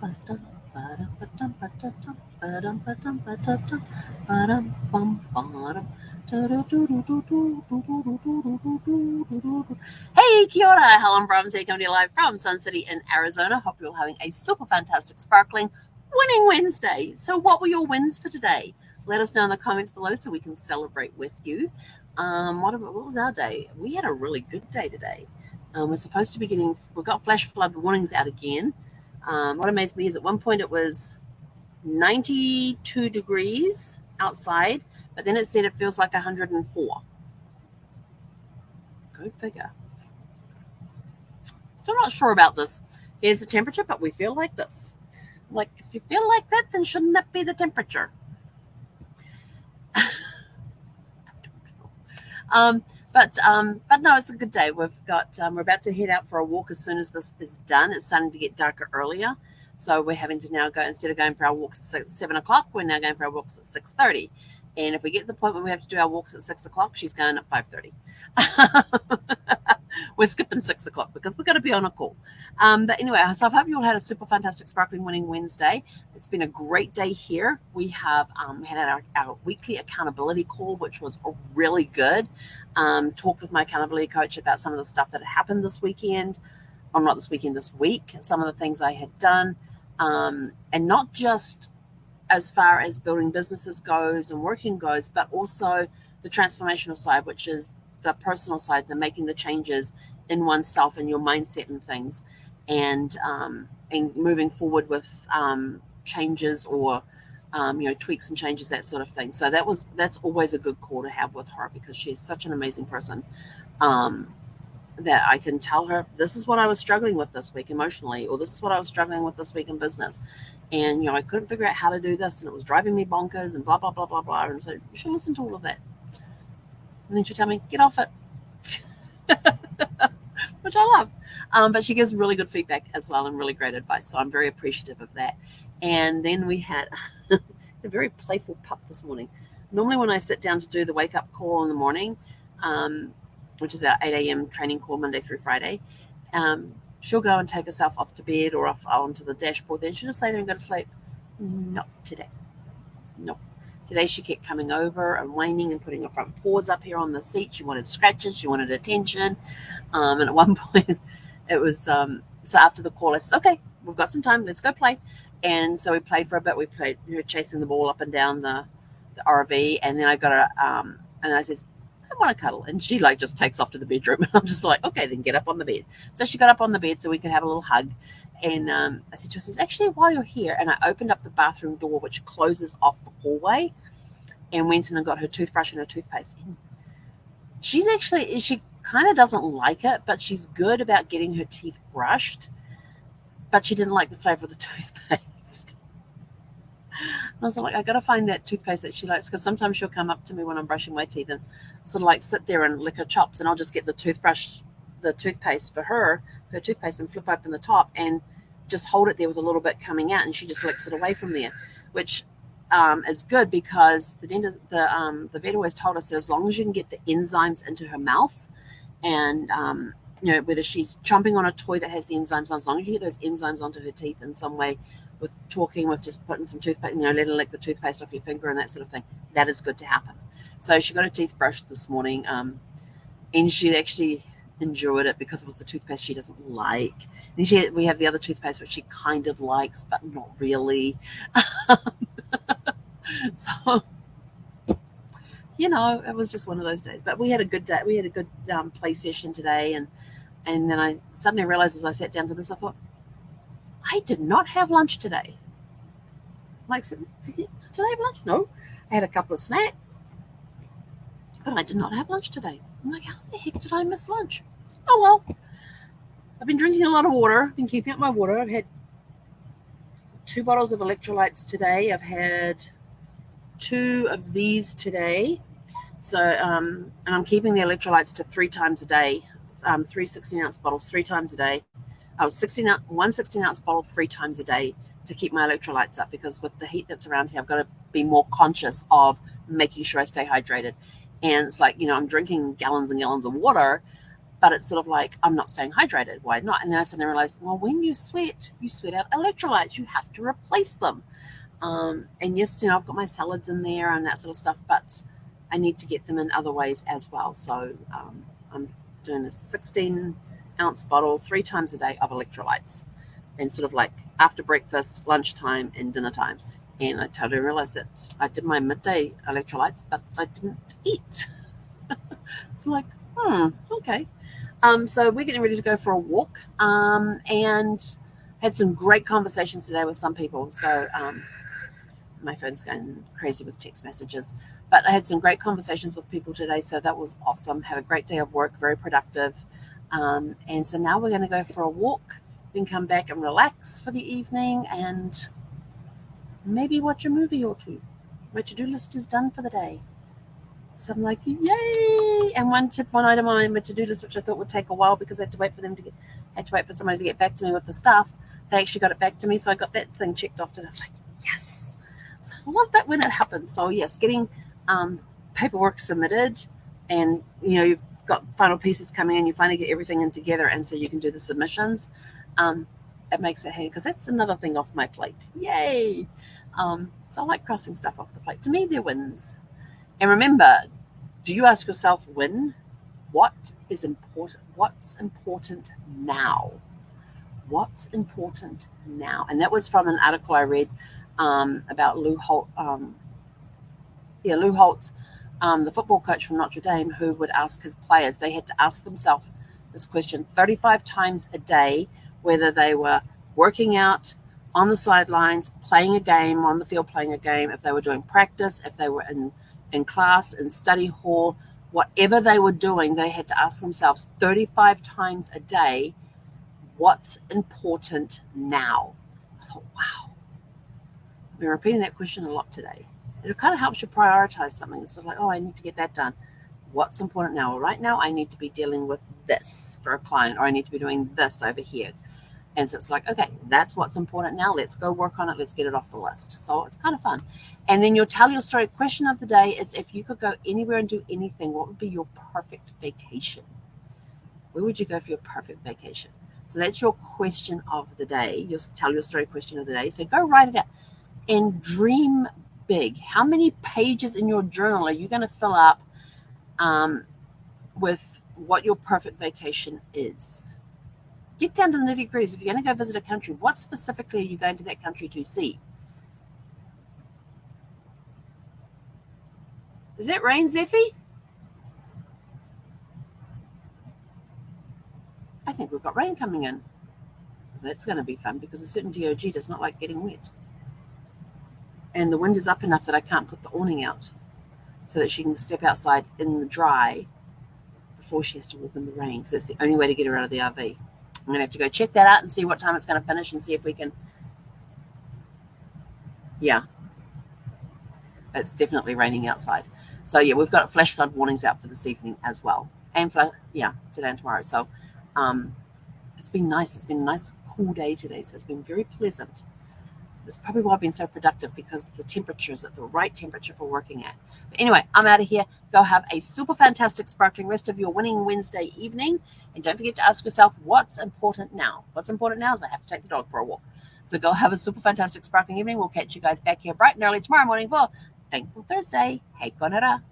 Hey, kia ora, Helen Brahms here, coming to you live from Sun City in Arizona. Hope you're all having a super fantastic, sparkling, winning Wednesday. So what were your wins for today? Let us know in the comments below so we can celebrate with you. What was our day? We had a really good day today. We're supposed to be we got flash flood warnings out again. What amazed me is at one point it was 92 degrees outside, but then it said it feels like 104. Go figure. Still not sure about this. Here's the temperature, but we feel like this. Like, if you feel like that, then shouldn't that be the temperature? But no, it's a good day. We're about to head out for a walk as soon as this is done. It's starting to get darker earlier, so we're having to now go, instead of going for our walks at 7 o'clock, we're now going for our walks at 6:30. And if we get to the point where we have to do our walks at 6 o'clock, she's going at 5:30. We're skipping 6 o'clock because we've got to be on a call. But anyway, so I hope you all had a super fantastic, sparkling, winning Wednesday. It's been a great day here. We have had our weekly accountability call, which was really good. Talked with my accountability coach about some of the stuff that had happened this weekend, or not this weekend, this week, some of the things I had done, and not just as far as building businesses goes and working goes, but also the transformational side, which is the personal side, the making the changes in oneself and your mindset and things, and moving forward with changes or tweaks and changes, that sort of thing. So that's always a good call to have with her, because she's such an amazing person, that I can tell her, this is what I was struggling with this week emotionally, or this is what I was struggling with this week in business, and I couldn't figure out how to do this, and it was driving me bonkers, and blah blah blah blah blah. And so you should listen to all of that, and then she'll tell me, get off it. Which I love. But she gives really good feedback as well, and really great advice, so I'm very appreciative of that. And then we had a very playful pup this morning. Normally when I sit down to do the wake up call in the morning, which is our 8 a.m. training call Monday through Friday, she'll go and take herself off to bed or off onto the dashboard. Then she'll just lay there and go to sleep. Not today. No. Today she kept coming over and whining and putting her front paws up here on the seat. She wanted scratches. She wanted attention. And at one point it was, so after the call, I said, okay, we've got some time. Let's go play. And so we played for a bit. We played chasing the ball up and down the RV. And then I got her, and I says, I want to cuddle. And she just takes off to the bedroom. And I'm just like, okay, then get up on the bed. So she got up on the bed so we could have a little hug. And I said to her, actually, while you're here, and I opened up the bathroom door, which closes off the hallway, and went in and got her toothbrush and her toothpaste. And she kind of doesn't like it, but she's good about getting her teeth brushed. But she didn't like the flavor of the toothpaste. And I was like, I got to find that toothpaste that she likes, because sometimes she'll come up to me when I'm brushing my teeth and sort of sit there and lick her chops, and I'll just get the toothpaste for her toothpaste, and flip open the top and just hold it there with a little bit coming out, and she just licks it away from there, which is good, because the vet always told us that as long as you can get the enzymes into her mouth, and whether she's chomping on a toy that has the enzymes on, as long as you get those enzymes onto her teeth in some way, with talking, with just putting some toothpaste, let her lick the toothpaste off your finger and that sort of thing, that is good to happen. So she got her teeth brushed this morning, and she actually enjoyed it because it was the toothpaste she doesn't like. Then we have the other toothpaste which she kind of likes, but not really. So, it was just one of those days. But we had a good day. We had a good play session today, and then I suddenly realized as I sat down to this, I thought, I did not have lunch today. Did I have lunch? No. I had a couple of snacks, but I did not have lunch today. I'm like, how the heck did I miss lunch? Oh, well. I've been drinking a lot of water. I've been keeping up my water. I've had 2 bottles of electrolytes today. I've had 2 of these today. So, and I'm keeping the electrolytes to 3 times a day. 3 16-ounce bottles 3 times a day. One 16-ounce bottle 3 times a day to keep my electrolytes up, because with the heat that's around here, I've got to be more conscious of making sure I stay hydrated. And it's like, I'm drinking gallons and gallons of water, but it's sort of like, I'm not staying hydrated. Why not? And then I suddenly realized, well, when you sweat out electrolytes. You have to replace them. And yes, I've got my salads in there and that sort of stuff, but I need to get them in other ways as well. So I'm doing a 16-ounce bottle 3 times a day of electrolytes, and sort of like after breakfast, lunchtime, and dinner time. And I totally realized that I did my midday electrolytes, but I didn't eat. So I'm like, okay. So we're getting ready to go for a walk, and had some great conversations today with some people. So my phone's going crazy with text messages, but I had some great conversations with people today. So that was awesome. Had a great day of work, very productive. And so now we're going to go for a walk, then come back and relax for the evening and maybe watch a movie or two. My to-do list is done for the day. So I'm like, yay! And one item on my to-do list, which I thought would take a while because I had to wait for somebody to get back to me with the stuff. They actually got it back to me, so I got that thing checked off. And I was like, yes! So I love that when it happens. So yes, getting paperwork submitted, and you've got final pieces coming in. You finally get everything in together, and so you can do the submissions. It makes it handy because that's another thing off my plate. Yay! So I like crossing stuff off the plate. To me, they're wins. And remember, do you ask yourself, win? What is important? What's important now? What's important now? And that was from an article I read about Lou Holtz, Lou Holtz, the football coach from Notre Dame, who would ask his players, they had to ask themselves this question 35 times a day, whether they were working out on the sidelines, playing a game, on the field playing a game, if they were doing practice, if they were in class, in study hall, whatever they were doing, they had to ask themselves 35 times a day, what's important now? I thought, wow. I've been repeating that question a lot today. It kind of helps you prioritize something. It's sort of like, I need to get that done. What's important now? Well, right now, I need to be dealing with this for a client, or I need to be doing this over here. And so it's like, okay, that's what's important now. Let's go work on it. Let's get it off the list. So it's kind of fun. And then your tell your story question of the day is, if you could go anywhere and do anything, what would be your perfect vacation? Where would you go for your perfect vacation? So that's your question of the day. Your tell your story question of the day. So go write it out and dream big. How many pages in your journal are you going to fill up with what your perfect vacation is? Get down to the nitty-gritties. If you're going to go visit a country, what specifically are you going to that country to see? Is that rain, Zeffie? I think we've got rain coming in. That's going to be fun because a certain DOG does not like getting wet. And the wind is up enough that I can't put the awning out so that she can step outside in the dry before she has to walk in the rain, because it's the only way to get her out of the RV. I'm going to have to go check that out and see what time it's going to finish and see if we can. Yeah, it's definitely raining outside. So yeah, we've got flash flood warnings out for this evening as well, and today and tomorrow. So it's been nice. It's been a nice cool day today, so it's been very pleasant. That's probably why I've been so productive, because the temperature is at the right temperature for working at. But anyway, I'm out of here. Go have a super fantastic, sparkling rest of your winning Wednesday evening. And don't forget to ask yourself, what's important now? What's important now is I have to take the dog for a walk. So go have a super fantastic, sparkling evening. We'll catch you guys back here bright and early tomorrow morning for Thankful Thursday. Hey, konara.